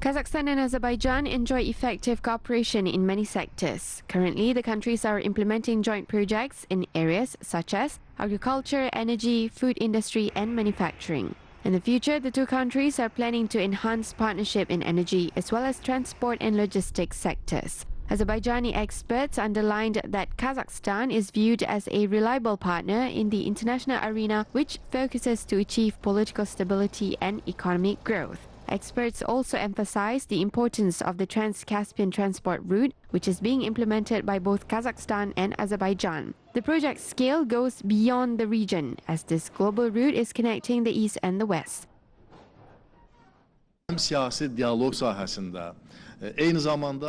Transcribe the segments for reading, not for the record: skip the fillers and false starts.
Kazakhstan and Azerbaijan enjoy effective cooperation in many sectors. Currently, the countries are implementing joint projects in areas such as agriculture, energy, food industry, and manufacturing. In the future, the two countries are planning to enhance partnership in energy as well as transport and logistics sectors. Azerbaijani experts underlined that Kazakhstan is viewed as a reliable partner in the international arena, which focuses to achieve political stability and economic growth. Experts also emphasize the importance of the Trans-Caspian transport route, which is being implemented by both Kazakhstan and Azerbaijan. The project's scale goes beyond the region, as this global route is connecting the east and the west. The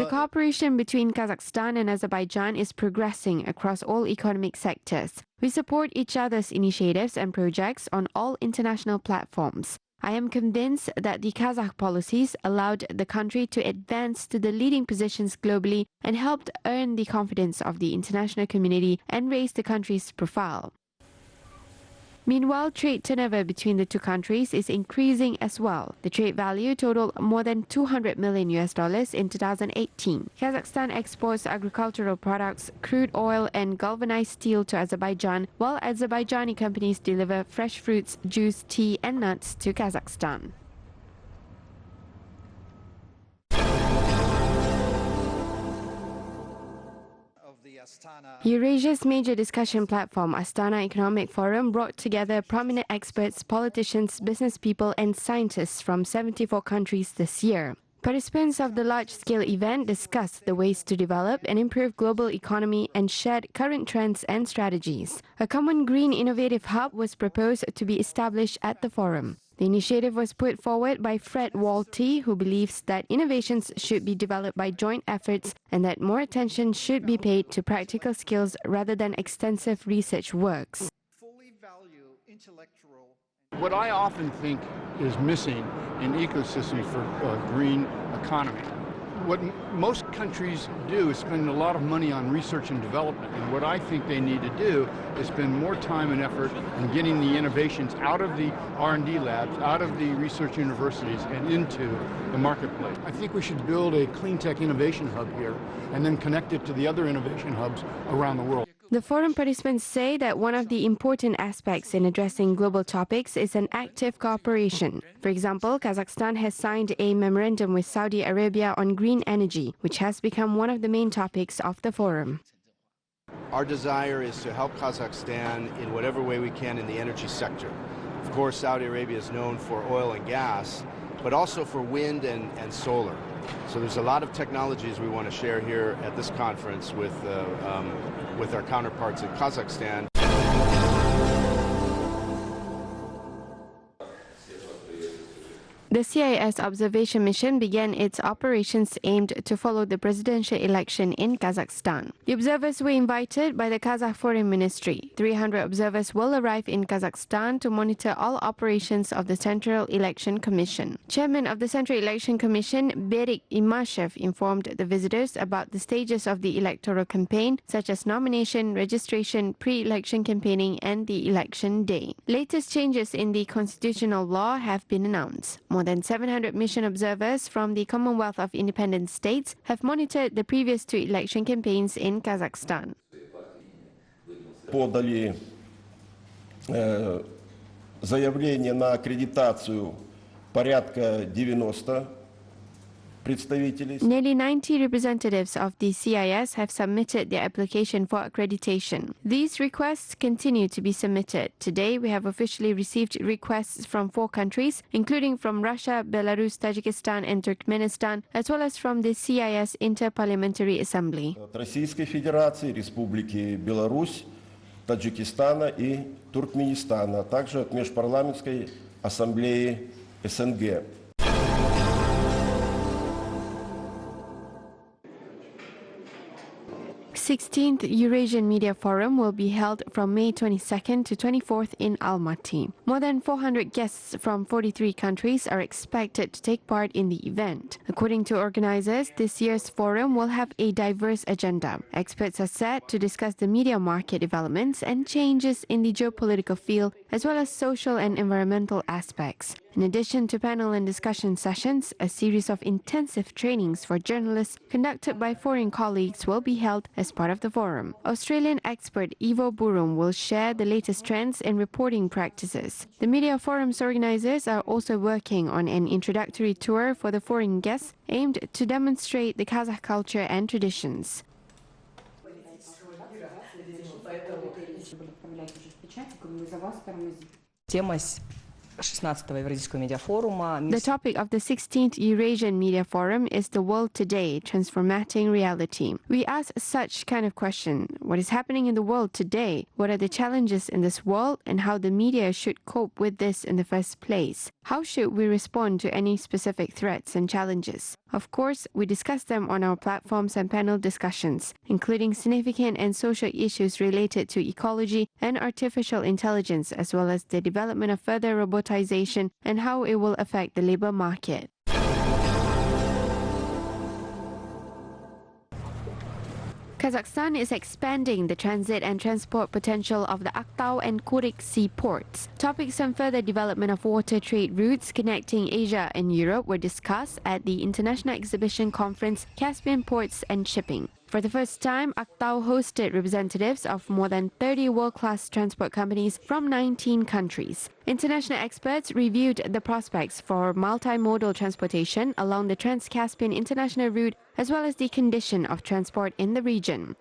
cooperation between Kazakhstan and Azerbaijan is progressing across all economic sectors. We support each other's initiatives and projects on all international platforms. I am convinced that the Kazakh policies allowed the country to advance to the leading positions globally and helped earn the confidence of the international community and raise the country's profile. Meanwhile, trade turnover between the two countries is increasing as well. The trade value totaled more than $200 million in 2018. Kazakhstan exports agricultural products, crude oil and galvanized steel to Azerbaijan, while Azerbaijani companies deliver fresh fruits, juice, tea and nuts to Kazakhstan. Eurasia's major discussion platform, Astana Economic Forum, brought together prominent experts, politicians, business people and scientists from 74 countries this year. Participants of the large-scale event discussed the ways to develop and improve global economy and shared current trends and strategies. A common green innovative hub was proposed to be established at the forum. The initiative was put forward by Fred Walty, who believes that innovations should be developed by joint efforts and that more attention should be paid to practical skills rather than extensive research works. What I often think is missing in ecosystems for green economy, what most countries do is spend a lot of money on research and development, and what I think they need to do is spend more time and effort in getting the innovations out of the R&D labs, out of the research universities and into the marketplace. I think we should build a clean tech innovation hub here and then connect it to the other innovation hubs around the world. The forum participants say that one of the important aspects in addressing global topics is an active cooperation. For example, Kazakhstan has signed a memorandum with Saudi Arabia on green energy, which has become one of the main topics of the forum. Our desire is to help Kazakhstan in whatever way we can in the energy sector. Of course, Saudi Arabia is known for oil and gas, but also for wind and solar. So there's a lot of technologies we want to share here at this conference with our counterparts in Kazakhstan. The CIS observation mission began its operations aimed to follow the presidential election in Kazakhstan. The observers were invited by the Kazakh Foreign Ministry. 300 observers will arrive in Kazakhstan to monitor all operations of the Central Election Commission. Chairman of the Central Election Commission, Berik Imashev, informed the visitors about the stages of the electoral campaign, such as nomination, registration, pre-election campaigning, and the election day. Latest changes in the constitutional law have been announced. More than 700 mission observers from the Commonwealth of Independent States have monitored the previous two election campaigns in Kazakhstan. Подали заявление на аккредитацию порядка 90 представителей. Nearly 90 representatives of the CIS have submitted their application for accreditation. These requests continue to be submitted. Today, we have officially received requests from 4 countries, including from Russia, Belarus, Tajikistan, and Turkmenistan, as well as from the CIS Inter-Parliamentary Assembly. От Российской Федерации, Республики Беларусь, Таджикистана и Туркменистана, а также от Межпарламентской Ассамблеи СНГ. 16th Eurasian Media Forum will be held from May 22nd to 24th in Almaty. More than 400 guests from 43 countries are expected to take part in the event. According to organizers, this year's forum will have a diverse agenda. Experts are set to discuss the media market developments and changes in the geopolitical field, as well as social and environmental aspects. In addition to panel and discussion sessions, a series of intensive trainings for journalists conducted by foreign colleagues will be held as part of the forum. Australian expert Ivo Burum will share the latest trends in reporting practices. The Media Forum's organizers are also working on an introductory tour for the foreign guests aimed to demonstrate the Kazakh culture and traditions. The topic of the 16th Eurasian Media Forum is the world today, transforming reality. We ask such kind of question: what is happening in the world today? What are the challenges in this world, and how the media should cope with this in the first place? How should we respond to any specific threats and challenges? Of course, we discuss them on our platforms and panel discussions, including significant and social issues related to ecology and artificial intelligence, as well as the development of further robotization and how it will affect the labor market. Kazakhstan is expanding the transit and transport potential of the Aktau and Kuryk seaports. Topics on further development of water trade routes connecting Asia and Europe were discussed at the International Exhibition Conference, Caspian Ports and Shipping. For the first time, Aktau hosted representatives of more than 30 world-class transport companies from 19 countries. International experts reviewed the prospects for multimodal transportation along the Trans-Caspian international route, as well as the condition of transport in the region.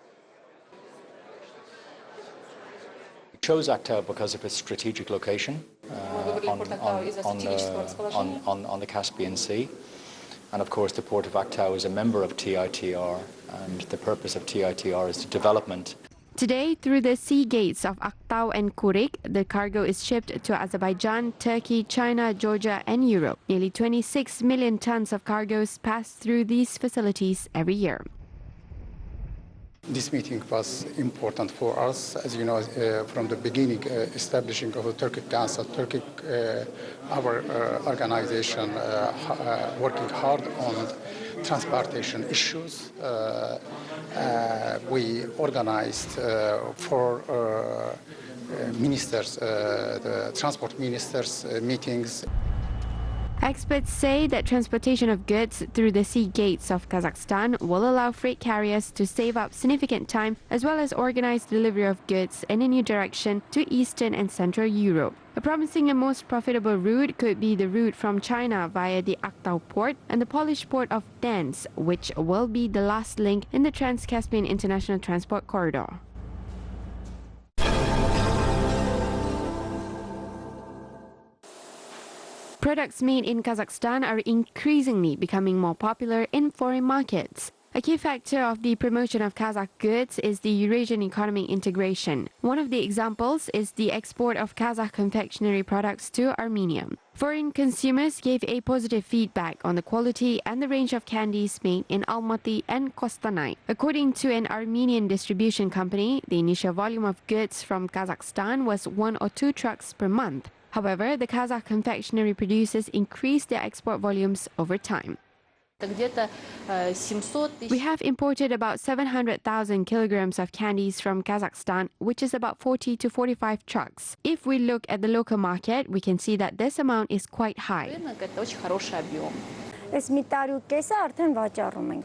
We chose Aktau because of its strategic location on the Caspian Sea. And of course, the port of Aktau is a member of TITR, and the purpose of TITR is the development. Today, through the sea gates of Aktau and Kuryk, the cargo is shipped to Azerbaijan, Turkey, China, Georgia, and Europe. Nearly 26 million tons of cargoes pass through these facilities every year. This meeting was important for us. As you know, from the beginning, establishing of the Turkic Council, our organization working hard on transportation issues. We organized for ministers, the transport ministers meetings. Experts say that transportation of goods through the sea gates of Kazakhstan will allow freight carriers to save up significant time, as well as organize delivery of goods in a new direction to Eastern and Central Europe. A promising and most profitable route could be the route from China via the Aktau port and the Polish port of Gdańsk, which will be the last link in the Trans-Caspian International Transport Corridor. Products made in Kazakhstan are increasingly becoming more popular in foreign markets. A key factor of the promotion of Kazakh goods is the Eurasian economic integration. One of the examples is the export of Kazakh confectionery products to Armenia. Foreign consumers gave a positive feedback on the quality and the range of candies made in Almaty and Kostanay. According to an Armenian distribution company, the initial volume of goods from Kazakhstan was 1 or 2 trucks per month. However, the Kazakh confectionery producers increased their export volumes over time. We have imported about 700,000 kilograms of candies from Kazakhstan, which is about 40 to 45 trucks. If we look at the local market, we can see that this amount is quite high.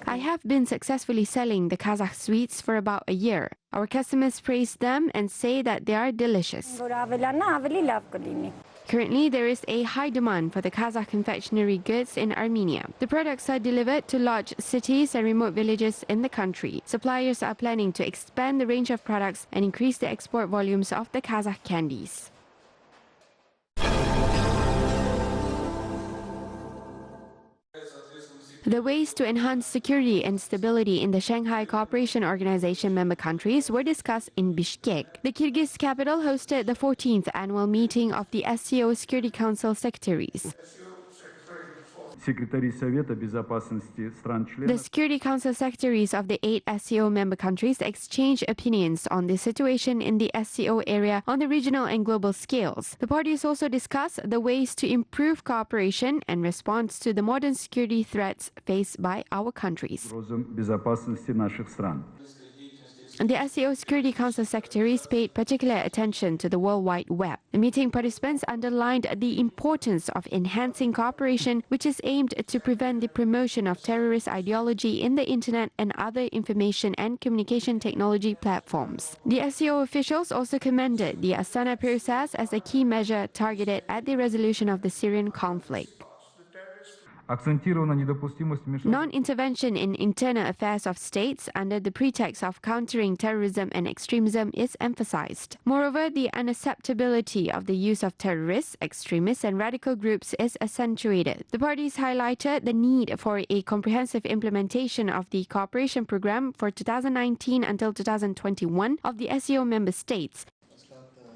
I have been successfully selling the Kazakh sweets for about a year. Our customers praise them and say that they are delicious. Currently, there is a high demand for the Kazakh confectionery goods in Armenia. The products are delivered to large cities and remote villages in the country. Suppliers are planning to expand the range of products and increase the export volumes of the Kazakh candies. The ways to enhance security and stability in the Shanghai Cooperation Organization member countries were discussed in Bishkek. The Kyrgyz capital hosted the 14th annual meeting of the SCO Security Council secretaries. The Security Council secretaries of the 8 SCO member countries exchanged opinions on the situation in the SCO area on the regional and global scales. The parties also discussed the ways to improve cooperation and response to the modern security threats faced by our countries. The SCO Security Council secretaries paid particular attention to the World Wide Web. The meeting participants underlined the importance of enhancing cooperation, which is aimed to prevent the promotion of terrorist ideology in the internet and other information and communication technology platforms. The SCO officials also commended the Astana process as a key measure targeted at the resolution of the Syrian conflict. Non-intervention in internal affairs of states under the pretext of countering terrorism and extremism is emphasized. Moreover, the unacceptability of the use of terrorists, extremists and radical groups is accentuated. The parties highlighted the need for a comprehensive implementation of the cooperation program for 2019 until 2021 of the SCO member states.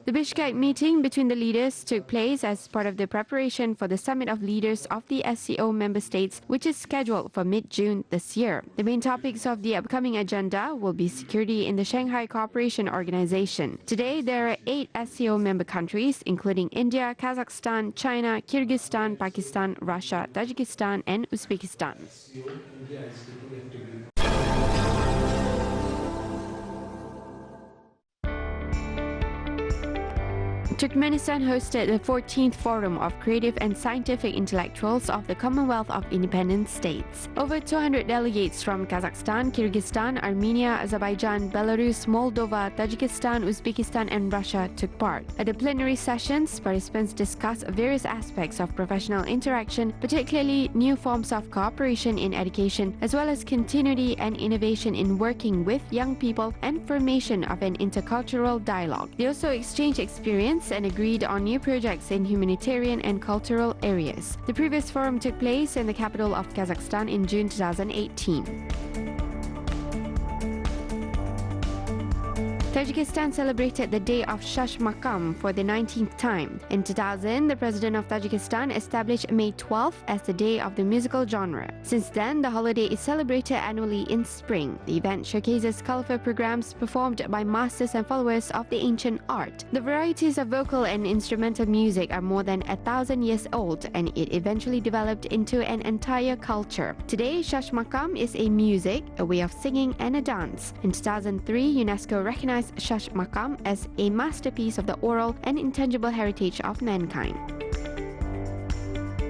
The Bishkek meeting between the leaders took place as part of the preparation for the Summit of Leaders of the SCO member states, which is scheduled for mid-June this year. The main topics of the upcoming agenda will be security in the Shanghai Cooperation Organization. Today, there are 8 SCO member countries, including India, Kazakhstan, China, Kyrgyzstan, Pakistan, Russia, Tajikistan, and Uzbekistan. Turkmenistan hosted the 14th Forum of Creative and Scientific Intellectuals of the Commonwealth of Independent States. Over 200 delegates from Kazakhstan, Kyrgyzstan, Armenia, Azerbaijan, Belarus, Moldova, Tajikistan, Uzbekistan and Russia took part. At the plenary sessions, participants discussed various aspects of professional interaction, particularly new forms of cooperation in education, as well as continuity and innovation in working with young people and formation of an intercultural dialogue. They also exchanged experience and agreed on new projects in humanitarian and cultural areas. The previous forum took place in the capital of Kazakhstan in June 2018. Tajikistan celebrated the Day of Shashmakam for the 19th time. In 2000, the President of Tajikistan established May 12th as the Day of the musical genre. Since then, the holiday is celebrated annually in spring. The event showcases colorful programs performed by masters and followers of the ancient art. The varieties of vocal and instrumental music are more than 1,000 years old, and it eventually developed into an entire culture. Today, Shashmakam is a music, a way of singing, and a dance. In 2003, UNESCO recognized Shashmakam as a masterpiece of the oral and intangible heritage of mankind.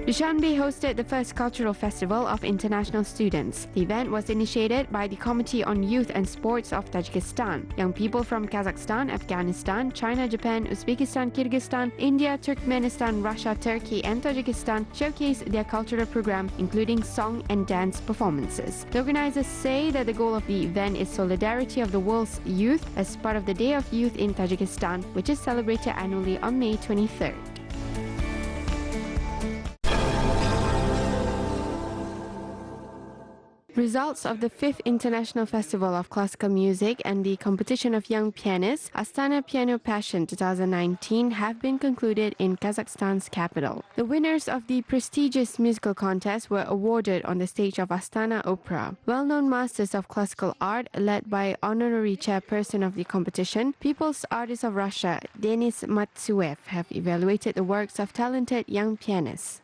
Dushanbe hosted the first cultural festival of international students. The event was initiated by the Committee on Youth and Sports of Tajikistan. Young people from Kazakhstan, Afghanistan, China, Japan, Uzbekistan, Kyrgyzstan, India, Turkmenistan, Russia, Turkey, and Tajikistan showcased their cultural program, including song and dance performances. The organizers say that the goal of the event is solidarity of the world's youth as part of the Day of Youth in Tajikistan, which is celebrated annually on May 23rd. Results of the 5th International Festival of Classical Music and the Competition of Young Pianists, Astana Piano Passion 2019, have been concluded in Kazakhstan's capital. The winners of the prestigious musical contest were awarded on the stage of Astana Opera. Well-known masters of classical art, led by honorary chairperson of the competition, People's Artist of Russia, Denis Matsuev, have evaluated the works of talented young pianists.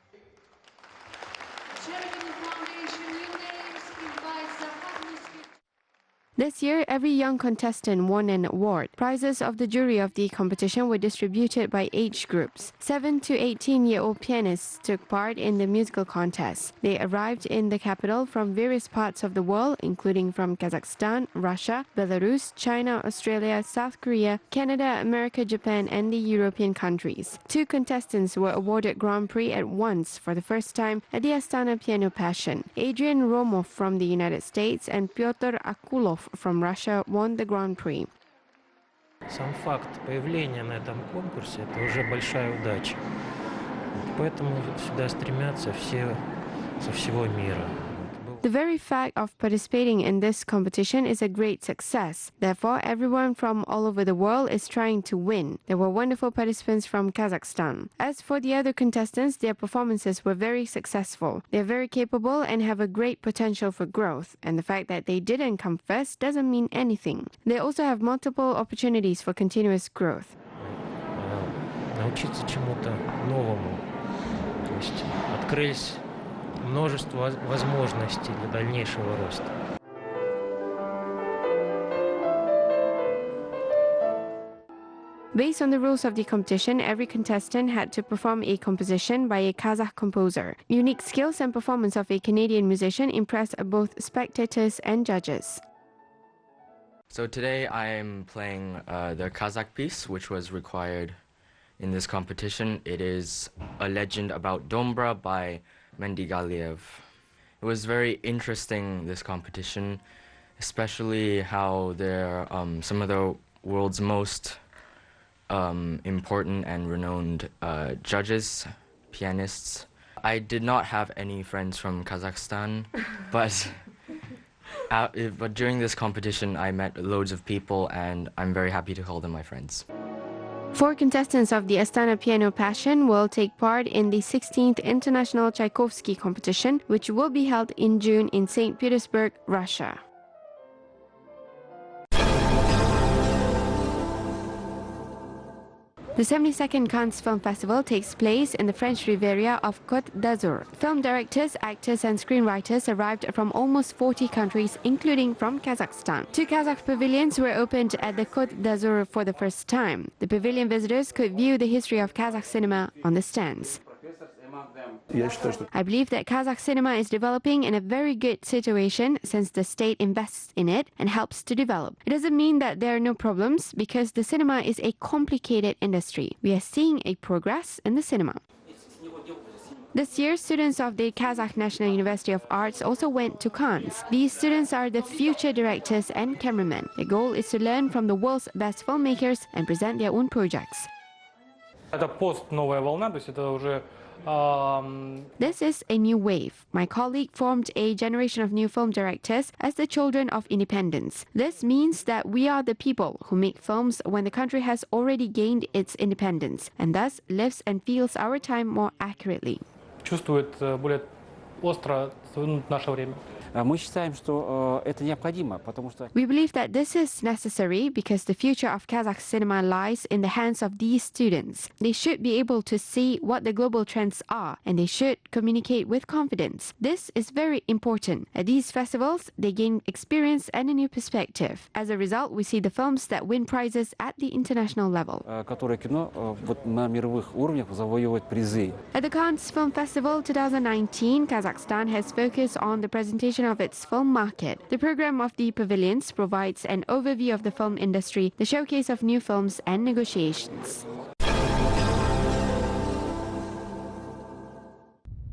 This year, every young contestant won an award. Prizes of the jury of the competition were distributed by age groups. 7 to 18-year-old pianists took part in the musical contest. They arrived in the capital from various parts of the world, including from Kazakhstan, Russia, Belarus, China, Australia, South Korea, Canada, America, Japan, and the European countries. 2 contestants were awarded Grand Prix at once for the first time at the Astana Piano Passion. Adrian Romov from the United States and Pyotr Akulov from Russia won the Grand Prix. Сам факт появления на этом конкурсе – это уже большая удача. Поэтому сюда стремятся все со всего мира. The very fact of participating in this competition is a great success. Therefore, everyone from all over the world is trying to win. There were wonderful participants from Kazakhstan. As for the other contestants, their performances were very successful. They are very capable and have a great potential for growth. And the fact that they didn't come first doesn't mean anything. They also have multiple opportunities for continuous growth. Научиться чему-то новому. То есть открылись множество возможностей для дальнейшего роста. Based on the rules of the competition, every contestant had to perform a composition by a Kazakh composer. Unique skills and performance of a Canadian musician impressed both spectators and judges. So today I am playing the Kazakh piece, which was required in this competition. It is a legend about Dombra by Mendigaliev. It was very interesting, this competition, especially how there are some of the world's most important and renowned judges, pianists. I did not have any friends from Kazakhstan, but during this competition I met loads of people and I'm very happy to call them my friends. 4 contestants of the Astana Piano Passion will take part in the 16th International Tchaikovsky competition, which will be held in June in St. Petersburg, Russia. The 72nd Cannes Film Festival takes place in the French Riviera of Côte d'Azur. Film directors, actors and screenwriters arrived from almost 40 countries, including from Kazakhstan. 2 Kazakh pavilions were opened at the Côte d'Azur for the first time. The pavilion visitors could view the history of Kazakh cinema on the stands. I believe that Kazakh cinema is developing in a very good situation since the state invests in it and helps to develop. It doesn't mean that there are no problems because the cinema is a complicated industry. We are seeing a progress in the cinema. This year, students of the Kazakh National University of Arts also went to Cannes. These students are the future directors and cameramen. The goal is to learn from the world's best filmmakers and present their own projects. Это пост-новая волна, то есть это уже This is a new wave. My colleague formed a generation of new film directors as the children of independence. This means that we are the people who make films when the country has already gained its independence and thus lives and feels our time more accurately. Чувствует более остро наше время. Мы считаем, что это необходимо, потому что... We believe that this is necessary because the future of Kazakh cinema lies in the hands of these students. They should be able to see what the global trends are and they should communicate with confidence. This is very important. At these festivals, they gain experience and a new perspective. As a result, we see the films that win prizes at the international level. Которое кино на мировых уровнях завоевывает призы. At the Cannes Film Festival 2019, Kazakhstan has focused on the presentation of its film market. The program of the pavilions provides an overview of the film industry, the showcase of new films and negotiations.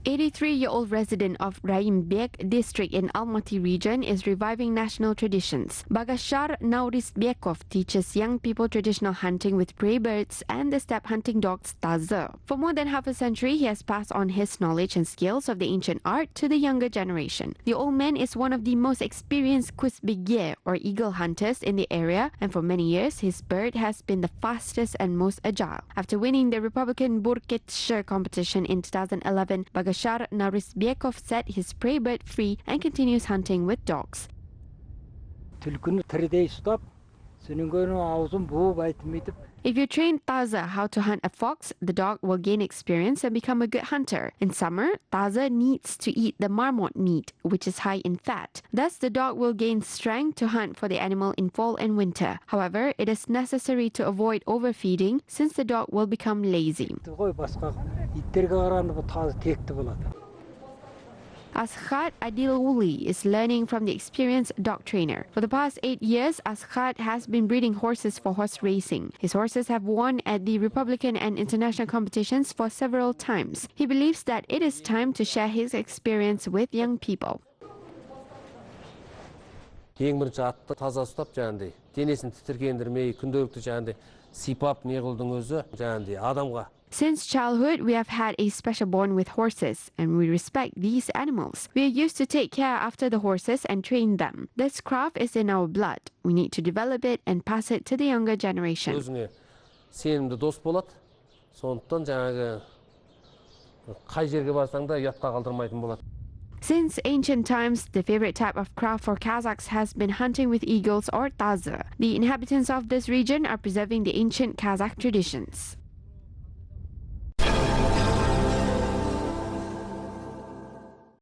83-year-old resident of Raiymbek district in Almaty region is reviving national traditions. Bagashar Nur-Sultan teaches young people traditional hunting with prey birds and the steppe hunting dogs Taza. For more than half a century, he has passed on his knowledge and skills of the ancient art to the younger generation. The old man is one of the most experienced Kuzbegye or eagle hunters in the area, and for many years, his bird has been the fastest and most agile. After winning the Republican Burketshire competition in 2011, Bagashar Nur-Sultan set his prey bird free and continues hunting with dogs. If you train Taza how to hunt a fox, the dog will gain experience and become a good hunter. In summer, Taza needs to eat the marmot meat, which is high in fat. Thus, the dog will gain strength to hunt for the animal in fall and winter. However, it is necessary to avoid overfeeding since the dog will become lazy. Askhad Adiluli is learning from the experienced dog trainer. For the past 8 years, Askhad has been breeding horses for horse racing. His horses have won at the Republican and international competitions for several times. He believes that it is time to share his experience with young people. ең бірінші атты таза ұстап жаңағыдай денесін тітіркендірмей күнделікті жаңағыдай сипап не қылдың өзі жаңағыдай адамға. Since childhood, we have had a special bond with horses, and we respect these animals. We are used to take care after the horses and train them. This craft is in our blood. We need to develop it and pass it to the younger generation. Өзіңе сенімді дос болады. Сондықтан жаңағы қай жерге барсаң да ұятқа қалдырмайтын болады. Since ancient times, the favorite type of craft for Kazakhs has been hunting with eagles or taza. The inhabitants of this region are preserving the ancient Kazakh traditions.